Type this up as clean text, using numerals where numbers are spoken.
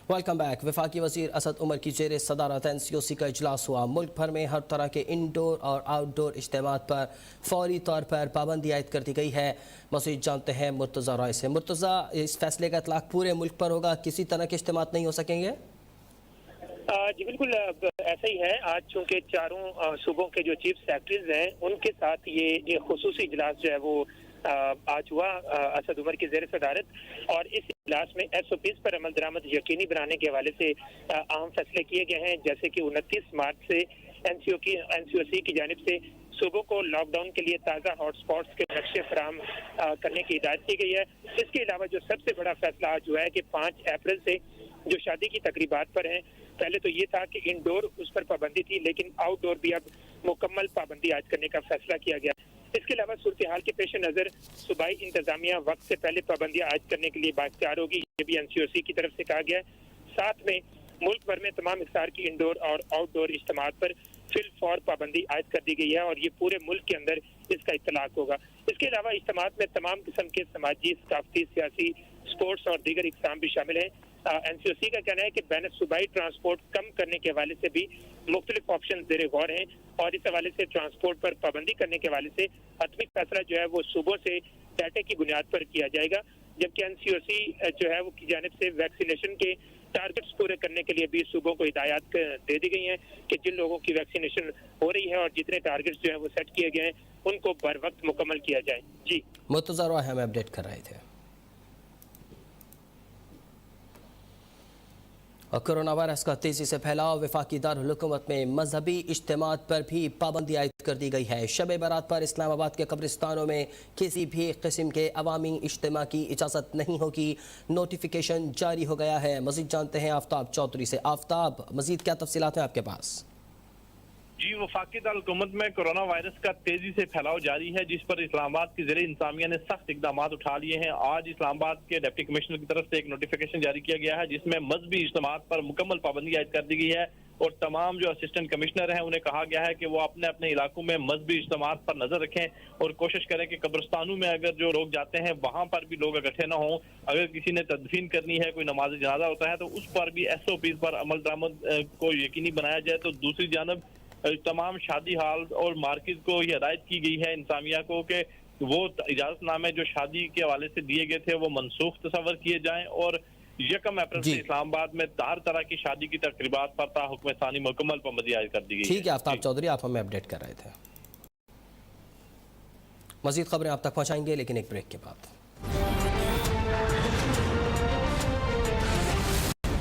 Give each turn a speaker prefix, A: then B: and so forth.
A: Welcome back. वफाकी वज़ीर असद उमर की ज़ेर सदारत NCOC का इजलास हुआ। मुल्क भर में हर तरह के इंडोर और आउटडोर इज्तिमात पर फौरी तौर पर पाबंदी आयद कर दी गई है। मज़ीद जानते हैं मुर्तज़ा रॉय से। मुर्तज़ा, इस फैसले का इतलाक़ पूरे मुल्क पर होगा, किसी तरह के इज्तिमात नहीं हो सकेंगे?
B: जी बिल्कुल ऐसा ही है। आज चूंकि चारों सूबों के जो चीफ सेक्रेटरीज हैं उनके साथ ये खुसूसी इजलास जो है वो आज हुआ असद उमर की ज़ेर सदारत, और इस इजलास में SOPs पर अमल दरामद यकीनी बनाने के हवाले से अहम फैसले किए गए हैं। जैसे कि 29 मार्च से NCOC की जानिब से सूबों को लॉकडाउन के लिए ताज़ा हॉटस्पॉट्स के नक्शे फराहम करने की हिदायत की गई है। इसके अलावा जो सबसे बड़ा फैसला आज हुआ है कि 5 अप्रैल से जो शादी की तकरीबात पर हैं, पहले तो ये था कि इंडोर उस पर पाबंदी थी, लेकिन आउटडोर भी अब मुकम्मल पाबंदी आयद करने का फैसला किया गया। इसके अलावा सूरत हाल के पेश नज़र सूबाई इंतजामिया वक्त से पहले पाबंदियां आयद करने के लिए बाख्तियार होगी, ये भी NCOC की तरफ से कहा गया है। साथ में मुल्क भर में तमाम इफ्तार की इंडोर और आउटडोर इज्तिमात पर फिल फौर पाबंदी आयद कर दी गई है और ये पूरे मुल्क के अंदर इसका इत्तलाक होगा। इसके अलावा इज्तिमात में तमाम किस्म के समाजी, सकाफती, सियासी, स्पोर्ट्स और दीगर इक़साम भी शामिल हैं। NCOC का कहना है कि बैन सूबाई ट्रांसपोर्ट कम करने के हवाले से भी मुख्तलिफ ऑप्शन ज़ेर गौर हैं और इस हवाले से ट्रांसपोर्ट पर पाबंदी करने के हवाले से हतमी फैसला जो है वो सूबों से डाटे की बुनियाद पर किया जाएगा। जबकि NCOC जो है वो की जानिब से वैक्सीनेशन के टारगेट्स पूरे करने के लिए भी सूबों को हिदायत दे दी गई हैं कि जिन लोगों की वैक्सीनेशन हो रही है और जितने टारगेट्स जो है वो सेट किए गए हैं उनको बर वक्त मुकम्मल किया जाए। जी
A: मुर्तज़ा रॉय हमें अपडेट कर रहे थे। और कोरोना वायरस का तेज़ी से फैलाव, वफाकी दारुल हुकूमत में मजहबी इज्तिमात पर भी पाबंदी आयद कर दी गई है। शब बारात पर इस्लामाबाद के कब्रिस्तानों में किसी भी किस्म के अवामी इज्तिमा की इजाज़त नहीं होगी। नोटिफिकेशन जारी हो गया है। मज़ीद जानते हैं आफ्ताब चौधरी से। आफ्ताब, मज़ीद क्या तफसीलात हैं आपके पास?
C: जी, वफाकी दारुल हुकूमत में कोरोना वायरस का तेजी से फैलाव जारी है, जिस पर इस्लामाबाद की ज़ेरे इंतजामिया ने सख्त इकदाम उठा लिए हैं। आज इस्लामाबाद के डिप्टी कमिश्नर की तरफ से एक नोटिफिकेशन जारी किया गया है जिसमें मजहबी इज्तिमात पर मुकम्मल पाबंदी आयद कर दी गई है और तमाम जो असिस्टेंट कमिश्नर हैं उन्हें कहा गया है कि वो अपने अपने इलाकों में मजहबी इज्तिमात पर नजर रखें और कोशिश करें कि कब्रिस्तानों में अगर जो लोग जाते हैं वहां पर भी लोग इकट्ठे न हों। अगर किसी ने तदफीन करनी है, कोई नमाज जनाजा होता है तो उस पर भी SOPs पर अमल दरामद को यकीनी बनाया जाए। तो दूसरी जानब तमाम शादी हाल और मार्केट को ये हिदायत की गई है इंतजामिया को कि वो इजाजतनामे जो शादी के हवाले से दिए गए थे वो मनसूख तस्वर किए जाएं और 1 अप्रैल से इस्लामाबाद में हर तरह की शादी की तकरीबात पर ता हुक्म सानी मुकम्मल पाबंदी आयद कर दी गई।
A: ठीक है आफ्ताब चौधरी, आप हमें अपडेट कर रहे थे। मज़ीद खबरें आप तक पहुँचाएंगे लेकिन एक ब्रेक के बाद।